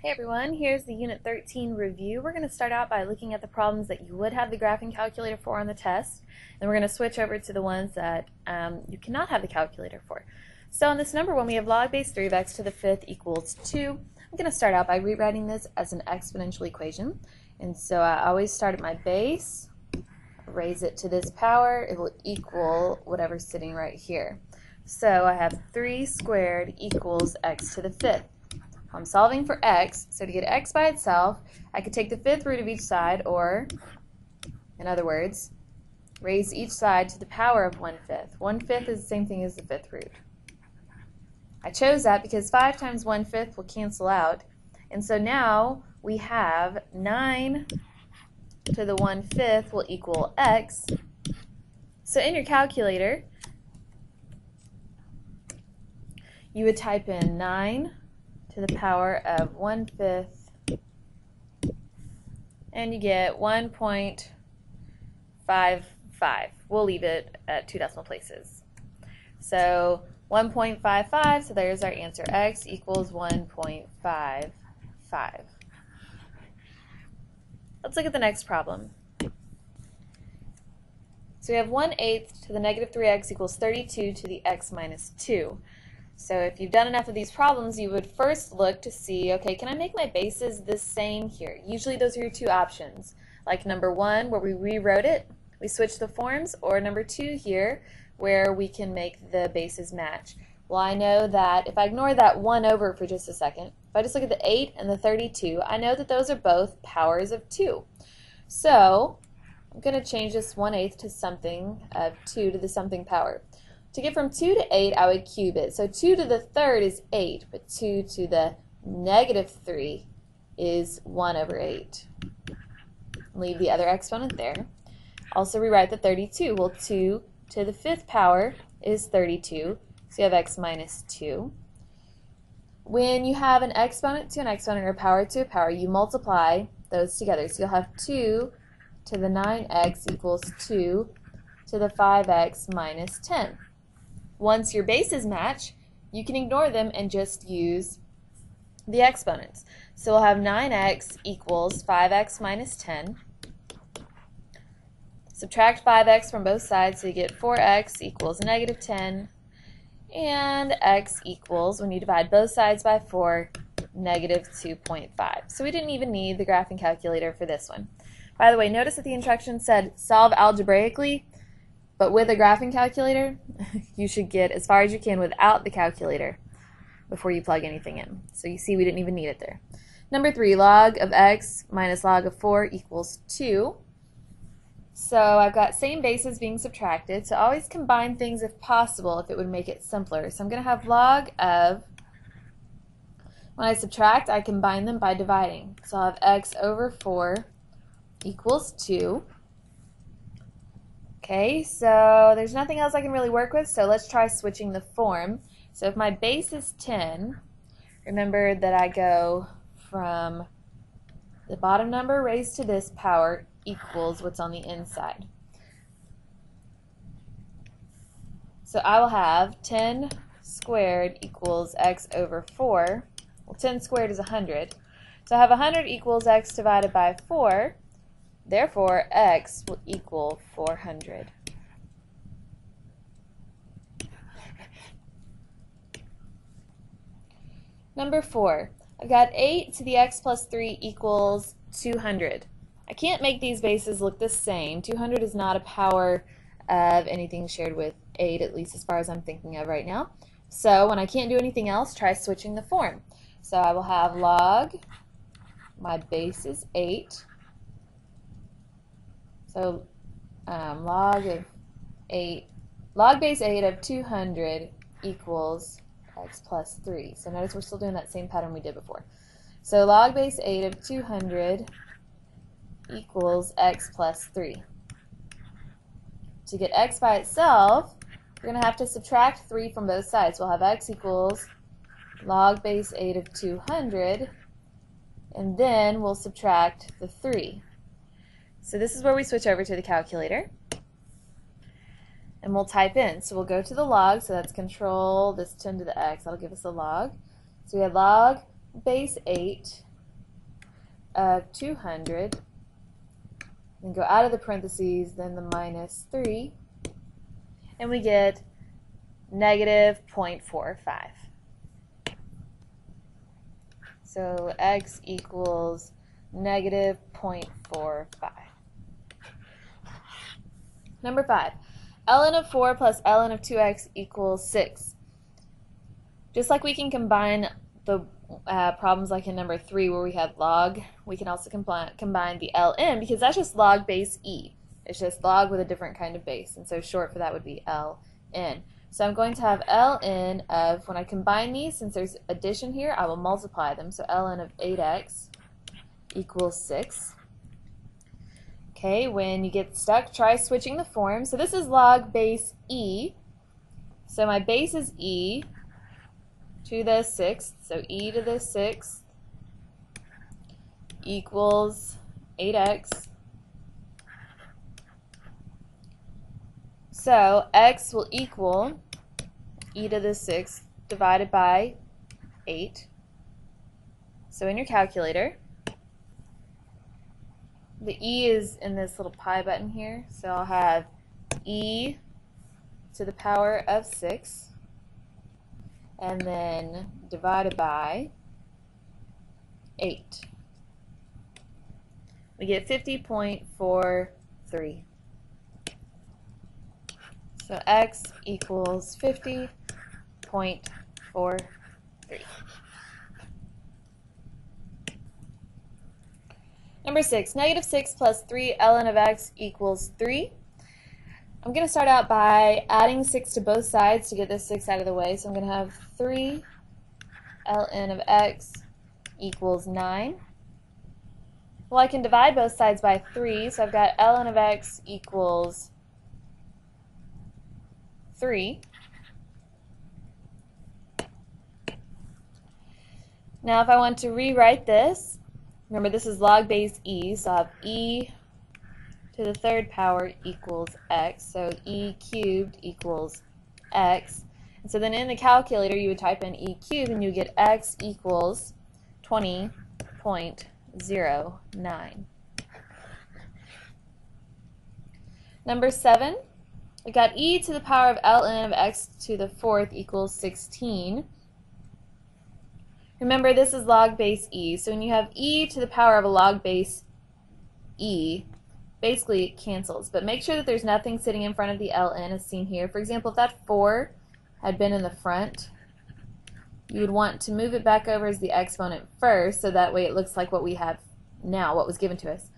Hey everyone, here's the Unit 13 review. We're going to start out by looking at the problems that you would have the graphing calculator for on the test, and we're going to switch over to the ones that you cannot have the calculator for. So on this number one, we have log base 3 of x to the fifth equals 2. I'm going to start out by rewriting this as an exponential equation. And so I always start at my base, raise it to this power, it will equal whatever's sitting right here. So I have 3 squared equals x to the fifth. I'm solving for x, so to get x by itself, I could take the fifth root of each side, or, in other words, raise each side to the power of 1/5. 1/5 is the same thing as the fifth root. I chose that because 5 times 1/5 will cancel out, and so now we have 9 to the 1/5 will equal x. So in your calculator, you would type in 9 to the power of 1/5, and you get 1.55. We'll leave it at 2 decimal places. So 1.55, so there's our answer. X equals 1.55. Let's look at the next problem. So we have 1/8 to the negative 3x equals 32 to the x minus 2. So if you've done enough of these problems, you would first look to see, okay, can I make my bases the same here? Usually those are your two options, like number 1 where we rewrote it, we switched the forms, or number 2 here where we can make the bases match. Well, I know that if I ignore that 1 over for just a second, if I just look at the 8 and the 32, I know that those are both powers of 2. So I'm going to change this 1/8 to something of 2 to the something power. To get from 2 to 8, I would cube it. So 2 to the third is 8, but 2 to the negative 3 is 1 over 8. Leave the other exponent there. Also rewrite the 32. Well, 2 to the fifth power is 32, so you have x minus 2. When you have an exponent to an exponent or a power to a power, you multiply those together. So you'll have 2 to the 9x equals 2 to the 5x minus 10. Once your bases match, you can ignore them and just use the exponents. So we'll have 9x equals 5x minus 10. Subtract 5x from both sides, so you get 4x equals negative 10. And x equals, when you divide both sides by 4, negative 2.5. So we didn't even need the graphing calculator for this one. By the way, notice that the instructions said solve algebraically, but with a graphing calculator, you should get as far as you can without the calculator before you plug anything in. So you see we didn't even need it there. Number 3, log of x minus log of 4 equals 2. So I've got same bases being subtracted, so always combine things if possible if it would make it simpler. So I'm going to have log of, when I subtract, I combine them by dividing. So I'll have x over 4 equals 2. Okay, so there's nothing else I can really work with, so let's try switching the form. So if my base is 10, remember that I go from the bottom number raised to this power equals what's on the inside. So I will have 10 squared equals x over 4. Well, 10 squared is 100. So I have 100 equals x divided by 4. Therefore, x will equal 400. Number 4, I've got 8 to the x plus 3 equals 200. I can't make these bases look the same. 200 is not a power of anything shared with 8, at least as far as I'm thinking of right now. So when I can't do anything else, try switching the form. So I will have log, my base is 8. So log of 8, log base 8 of 200 equals x plus 3. So notice we're still doing that same pattern we did before. So log base 8 of 200 equals x plus 3. To get x by itself, we're going to have to subtract 3 from both sides. We'll have x equals log base 8 of 200, and then we'll subtract the 3. So this is where we switch over to the calculator, and we'll type in. So we'll go to the log, so that's control, this 10 to the x, that'll give us a log. So we have log base 8 of 200, then go out of the parentheses, then the minus 3, and we get negative 0.45. So x equals negative 0.45. Number 5, ln of 4 plus ln of 2x equals 6. Just like we can combine the problems like in number 3 where we had log, we can also combine the ln because that's just log base e. It's just log with a different kind of base, and so short for that would be ln. So I'm going to have ln of, when I combine these, since there's addition here, I will multiply them. So ln of 8x equals 6. Okay, when you get stuck, try switching the form. So this is log base e. So my base is e to the 6th, so e to the 6th equals 8x. So x will equal e to the 6th divided by 8. So in your calculator, the e is in this little pi button here, so I'll have e to the power of 6 and then divided by 8. We get 50.43. So x equals 50.43. Number 6, negative 6 plus 3 ln of x equals 3. I'm going to start out by adding 6 to both sides to get this 6 out of the way. So I'm going to have 3 ln of x equals 9. Well, I can divide both sides by 3, so I've got ln of x equals 3. Now if I want to rewrite this, remember this is log base e, so I'll have e to the 3rd power equals x, so e cubed equals x. And so then in the calculator you would type in e cubed and you get x equals 20.09. Number 7, we got e to the power of ln of x to the 4th equals 16. Remember this is log base e, so when you have e to the power of a log base e, basically it cancels, but make sure that there's nothing sitting in front of the ln as seen here. For example, if that 4 had been in the front, you would want to move it back over as the exponent first, so that way it looks like what we have now, what was given to us.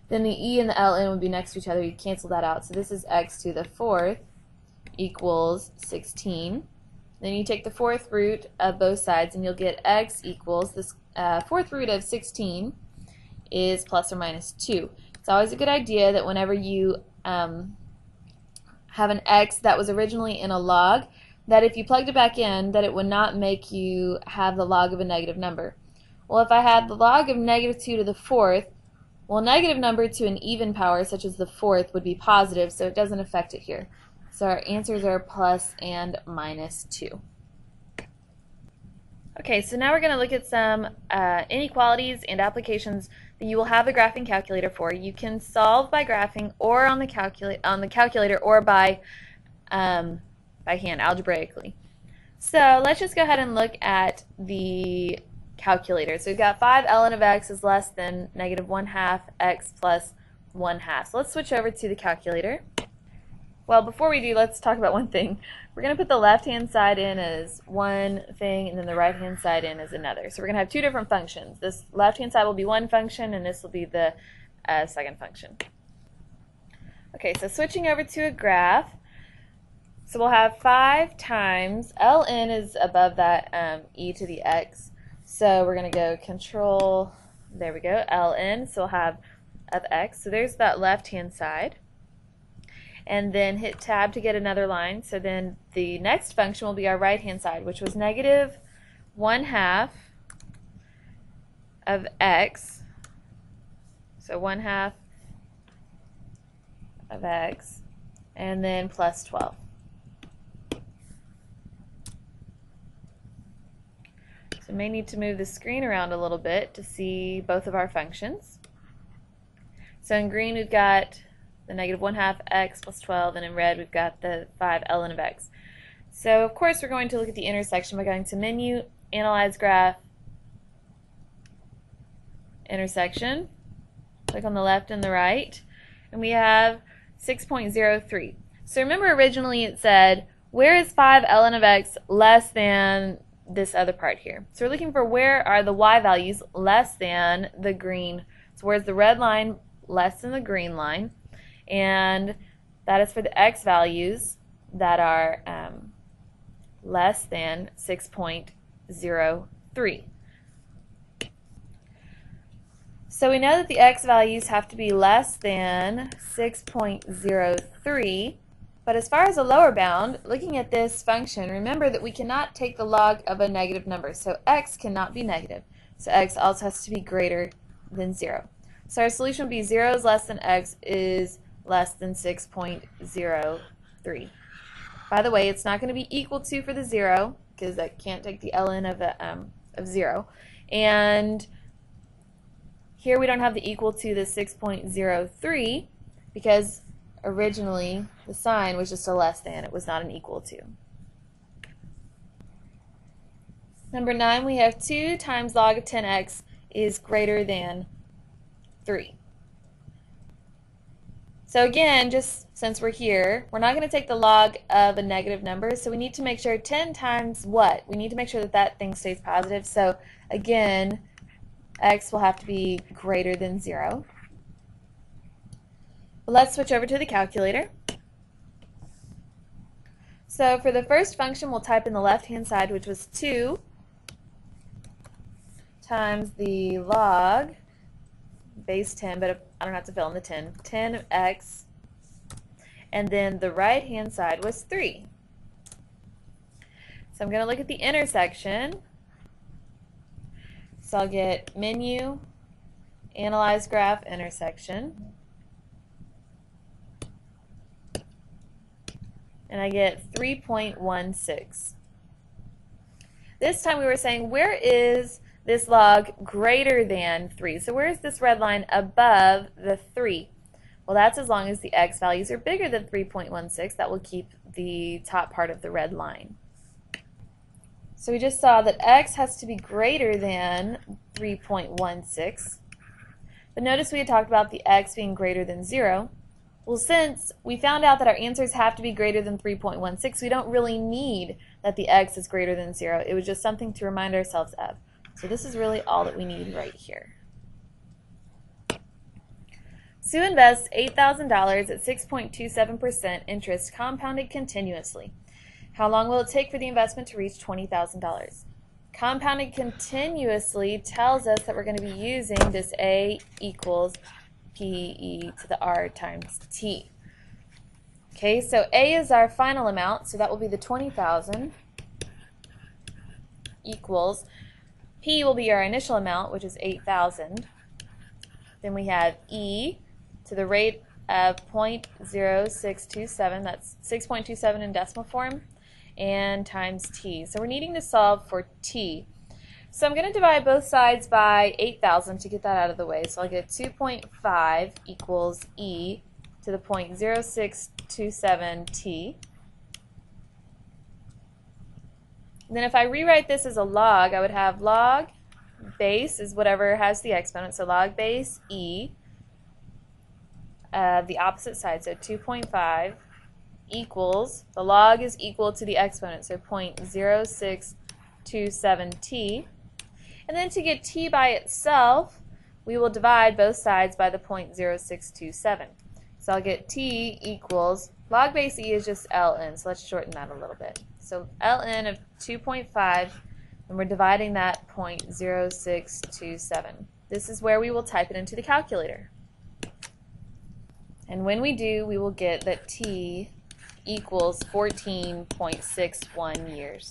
Then the e and the ln would be next to each other. You cancel that out. So this is x to the 4th equals 16. Then you take the 4th root of both sides and you'll get x equals, this 4th root of 16 is plus or minus 2. It's always a good idea that whenever you have an x that was originally in a log, that if you plugged it back in, that it would not make you have the log of a negative number. Well, if I had the log of negative 2 to the 4th, well, negative number to an even power, such as the 4th, would be positive, so it doesn't affect it here. So our answers are plus and minus 2. Okay, so now we're going to look at some inequalities and applications that you will have a graphing calculator for. You can solve by graphing or on the calculator or by hand, algebraically. So let's just go ahead and look at the calculator. So we've got 5 ln of x is less than negative 1/2 x plus 1/2. So let's switch over to the calculator. Well, before we do, let's talk about one thing. We're going to put the left-hand side in as one thing and then the right-hand side in as another. So we're going to have two different functions. This left-hand side will be one function and this will be the second function. Okay, so switching over to a graph. So we'll have 5 times, ln is above that e to the x. So we're going to go control, there we go, ln, so we'll have of x. So there's that left-hand side. And then hit tab to get another line. So then the next function will be our right-hand side, which was negative 1/2 of x. So 1/2 of x, and then plus 12. So So I may need to move the screen around a little bit to see both of our functions. So in green we've got the negative 1/2 x plus 12, and in red we've got the 5 ln of x. So of course we're going to look at the intersection by going to Menu, Analyze Graph, Intersection. Click on the left and the right, and we have 6.03. So remember originally it said, where is 5 ln of x less than this other part here? So we're looking for where are the y values less than the green. So where's the red line less than the green line? And that is for the x values that are less than 6.03. So we know that the x values have to be less than 6.03, but as far as the lower bound, looking at this function, remember that we cannot take the log of a negative number, so x cannot be negative. So x also has to be greater than 0. So our solution would be 0 is less than x is less than 6.03. By the way, it's not going to be equal to for the 0, because I can't take the ln of 0. And here we don't have the equal to the 6.03 because originally the sign was just a less than. It was not an equal to. Number 9, we have 2 times log of 10x is greater than 3. So again, just since we're here, we're not going to take the log of a negative number, so we need to make sure 10 times what? We need to make sure that that thing stays positive. So again, x will have to be greater than 0. But let's switch over to the calculator. So for the first function, we'll type in the left-hand side, which was 2 times the log base 10, but I don't have to fill in the 10 of x, and then the right-hand side was 3. So I'm going to look at the intersection. So I'll get Menu, Analyze Graph, Intersection, and I get 3.16. This time we were saying, where is this log greater than 3? So where is this red line above the 3? Well, that's as long as the x values are bigger than 3.16. That will keep the top part of the red line. So we just saw that x has to be greater than 3.16. But notice we had talked about the x being greater than 0. Well, since we found out that our answers have to be greater than 3.16, we don't really need that the x is greater than 0. It was just something to remind ourselves of. So this is really all that we need right here. Sue invests $8,000 at 6.27% interest compounded continuously. How long will it take for the investment to reach $20,000? Compounded continuously tells us that we're going to be using this A equals PE to the R times T. Okay, so A is our final amount, so that will be the 20,000 equals P will be our initial amount, which is 8,000. Then we have E to the rate of 0.0627, that's 6.27 in decimal form, and times T. So we're needing to solve for T. So I'm going to divide both sides by 8,000 to get that out of the way. So I'll get 2.5 equals E to the 0.0627 T. And then if I rewrite this as a log, I would have log base is whatever has the exponent, so log base E, the opposite side, so 2.5 equals, the log is equal to the exponent, so 0.0627t. And then to get t by itself, we will divide both sides by the 0.0627. So I'll get t equals, log base E is just ln, so let's shorten that a little bit. So ln of 2.5, and we're dividing that 0.0627. This is where we will type it into the calculator. And when we do, we will get that t equals 14.61 years.